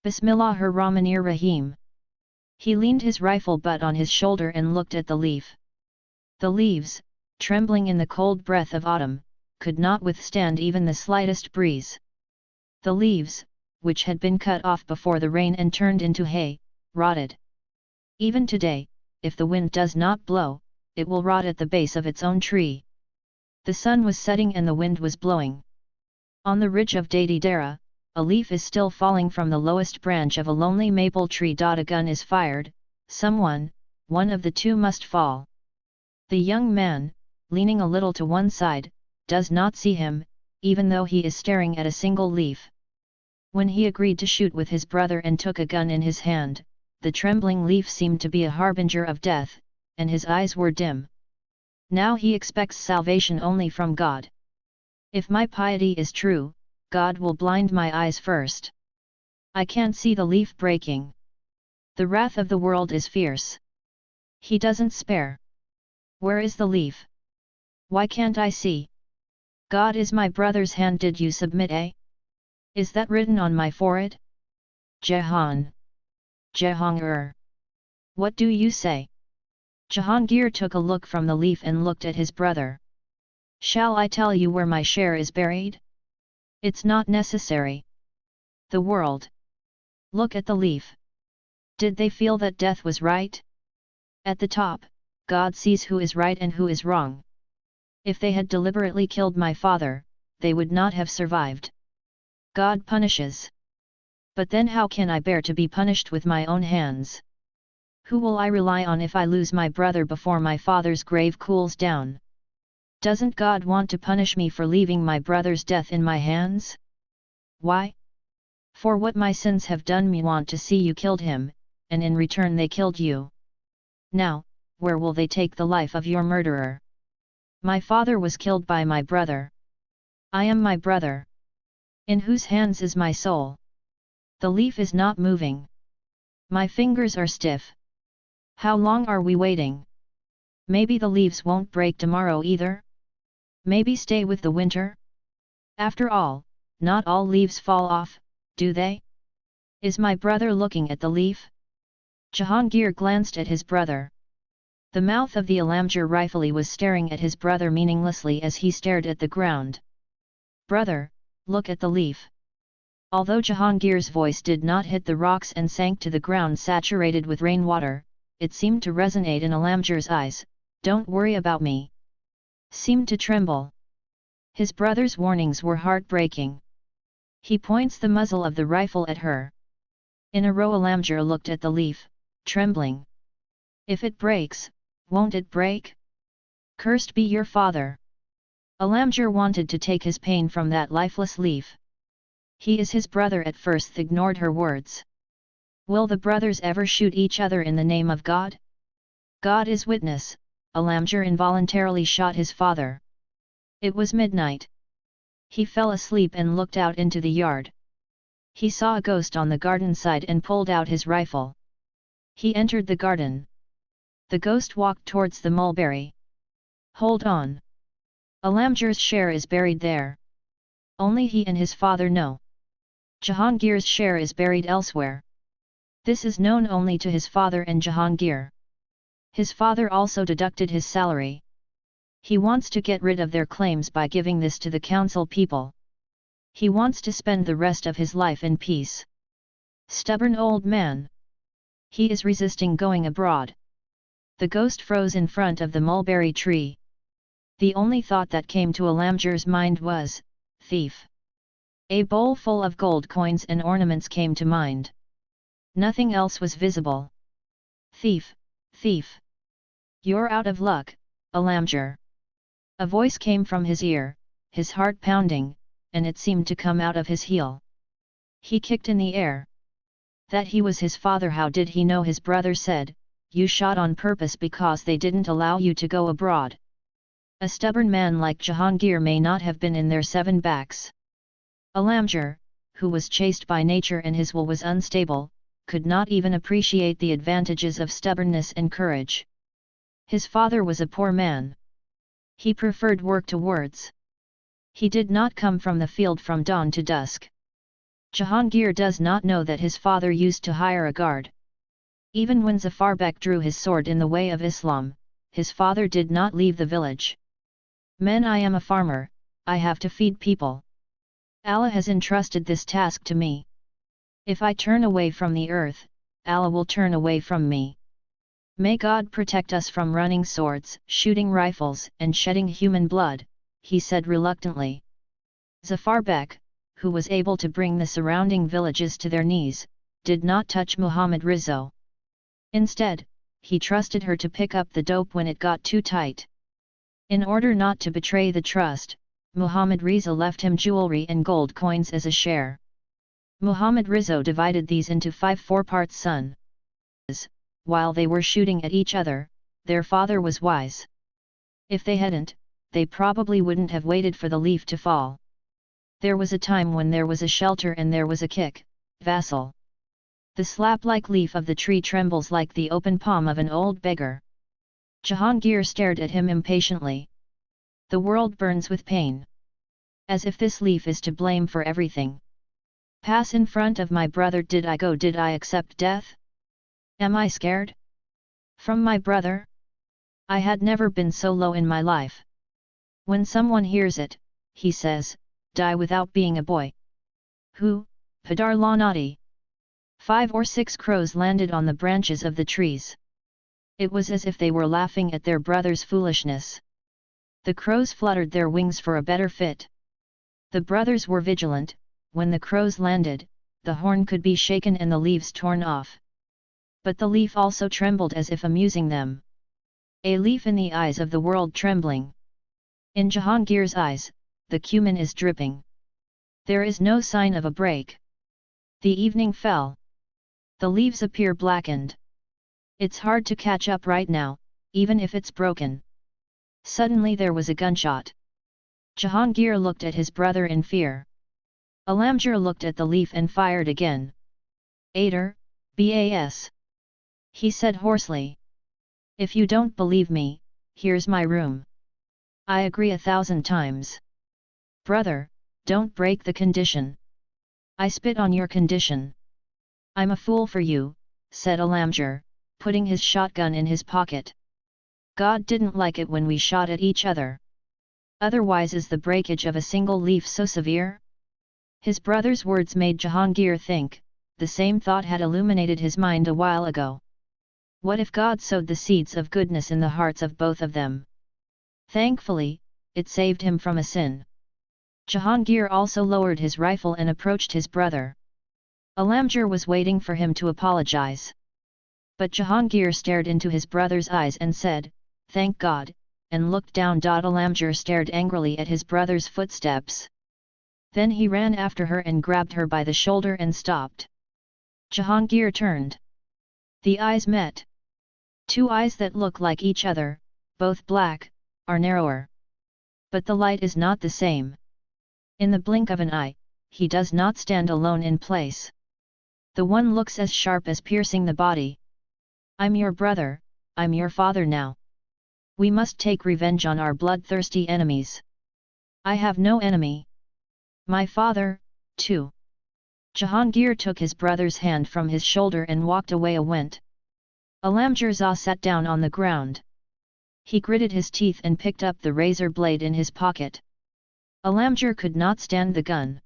Bismillahir-Rahmanir-Rahim. He leaned his rifle butt on his shoulder and looked at the leaf. The leaves, trembling in the cold breath of autumn, could not withstand even the slightest breeze. The leaves, which had been cut off before the rain and turned into hay, rotted. Even today, if the wind does not blow, it will rot at the base of its own tree. The sun was setting and the wind was blowing. On the ridge of Dadidara, a leaf is still falling from the lowest branch of a lonely maple tree. A gun is fired, someone, one of the two must fall. The young man, leaning a little to one side, does not see him, even though he is staring at a single leaf. When he agreed to shoot with his brother and took a gun in his hand, the trembling leaf seemed to be a harbinger of death, and his eyes were dim. Now he expects salvation only from God. If my piety is true, God will blind my eyes first. I can't see the leaf breaking. The wrath of the world is fierce. He doesn't spare. Where is the leaf? Why can't I see? God is my brother's hand. Did you submit, eh? Is that written on my forehead? Jahan. Jahangir. What do you say? Jahangir took a look from the leaf and looked at his brother. Shall I tell you where my share is buried? It's not necessary. The world. Look at the leaf. Did they feel that death was right? At the top, God sees who is right and who is wrong. If they had deliberately killed my father, they would not have survived. God punishes. But then how can I bear to be punished with my own hands? Who will I rely on if I lose my brother before my father's grave cools down? Doesn't God want to punish me for leaving my brother's death in my hands? Why? For what my sins have done me want to see you killed him, and in return they killed you. Now, where will they take the life of your murderer? My father was killed by my brother. I am my brother. In whose hands is my soul? The leaf is not moving. My fingers are stiff. How long are we waiting? Maybe the leaves won't break tomorrow either? Maybe stay with the winter? After all, not all leaves fall off, do they? Is my brother looking at the leaf? Jahangir glanced at his brother. The mouth of the Alamgir rifle was staring at his brother meaninglessly as he stared at the ground. Brother, look at the leaf. Although Jahangir's voice did not hit the rocks and sank to the ground saturated with rainwater, it seemed to resonate in Alamgir's eyes. Don't worry about me. Seemed to tremble. His brother's warnings were heartbreaking. He points the muzzle of the rifle at her. In a row Alamgir looked at the leaf, trembling. If it breaks, won't it break? Cursed be your father. Alamgir wanted to take his pain from that lifeless leaf. He is his brother. At first ignored her words. Will the brothers ever shoot each other in the name of God? God is witness, Alamgir involuntarily shot his father. It was midnight. He fell asleep and looked out into the yard. He saw a ghost on the garden side and pulled out his rifle. He entered the garden. The ghost walked towards the mulberry. Hold on. Alamgir's share is buried there. Only he and his father know. Jahangir's share is buried elsewhere. This is known only to his father and Jahangir. His father also deducted his salary. He wants to get rid of their claims by giving this to the council people. He wants to spend the rest of his life in peace. Stubborn old man. He is resisting going abroad. The ghost froze in front of the mulberry tree. The only thought that came to Alamgir's mind was, thief. A bowl full of gold coins and ornaments came to mind. Nothing else was visible. Thief, thief. You're out of luck, Alamgir. A voice came from his ear, his heart pounding, and it seemed to come out of his heel. He kicked in the air. That he was his father. How did he know? His brother said, you shot on purpose because they didn't allow you to go abroad. A stubborn man like Jahangir may not have been in their 7 backs. Alamgir, who was chaste by nature and his will was unstable, could not even appreciate the advantages of stubbornness and courage. His father was a poor man. He preferred work to words. He did not come from the field from dawn to dusk. Jahangir does not know that his father used to hire a guard. Even when Zakirkhorba drew his sword in the way of Islam, his father did not leave the village. "Men, I am a farmer, I have to feed people. Allah has entrusted this task to me. If I turn away from the earth, Allah will turn away from me. May God protect us from running swords, shooting rifles, and shedding human blood," he said reluctantly. Zakirkhorba, who was able to bring the surrounding villages to their knees, did not touch Muhammad Rizzo. Instead, he trusted her to pick up the dope when it got too tight. In order not to betray the trust, Muhammad Rizzo left him jewelry and gold coins as a share. Muhammad Rizzo divided these into 5 4-part sons. While they were shooting at each other, their father was wise. If they hadn't, they probably wouldn't have waited for the leaf to fall. There was a time when there was a shelter and there was a kick, vassal. The slap-like leaf of the tree trembles like the open palm of an old beggar. Jahangir stared at him impatiently. The world burns with pain. As if this leaf is to blame for everything. Pass in front of my brother. Did I go? Did I accept death? Am I scared? From my brother? I had never been so low in my life. When someone hears it, he says, "Die without being a boy." Who? Padar Lanati. 5 or 6 crows landed on the branches of the trees. It was as if they were laughing at their brother's foolishness. The crows fluttered their wings for a better fit. The brothers were vigilant. When the crows landed, the horn could be shaken and the leaves torn off. But the leaf also trembled as if amusing them. A leaf in the eyes of the world trembling. In Jahangir's eyes, the cumin is dripping. There is no sign of a break. The evening fell. The leaves appear blackened. It's hard to catch up right now, even if it's broken. Suddenly there was a gunshot. Jahangir looked at his brother in fear. Alamgir looked at the leaf and fired again. "Aider, Bas," he said hoarsely. "If you don't believe me, here's my room. I agree 1,000 times. Brother, don't break the condition. I spit on your condition." "I'm a fool for you," said Alamgir, putting his shotgun in his pocket. "God didn't like it when we shot at each other. Otherwise, is the breakage of a single leaf so severe?" His brother's words made Jahangir think. The same thought had illuminated his mind a while ago. What if God sowed the seeds of goodness in the hearts of both of them? Thankfully, it saved him from a sin. Jahangir also lowered his rifle and approached his brother. Alamgir was waiting for him to apologize. But Jahangir stared into his brother's eyes and said, "Thank God," and looked down. Alamgir stared angrily at his brother's footsteps. Then he ran after her and grabbed her by the shoulder and stopped. Jahangir turned. The eyes met. 2 eyes that look like each other, both black, are narrower. But the light is not the same. In the blink of an eye, he does not stand alone in place. The one looks as sharp as piercing the body. "I'm your brother, I'm your father now. We must take revenge on our bloodthirsty enemies." "I have no enemy. My father, too." Jahangir took his brother's hand from his shoulder and walked away. Alamgir sat down on the ground. He gritted his teeth and picked up the razor blade in his pocket. Alamgir could not stand the gun.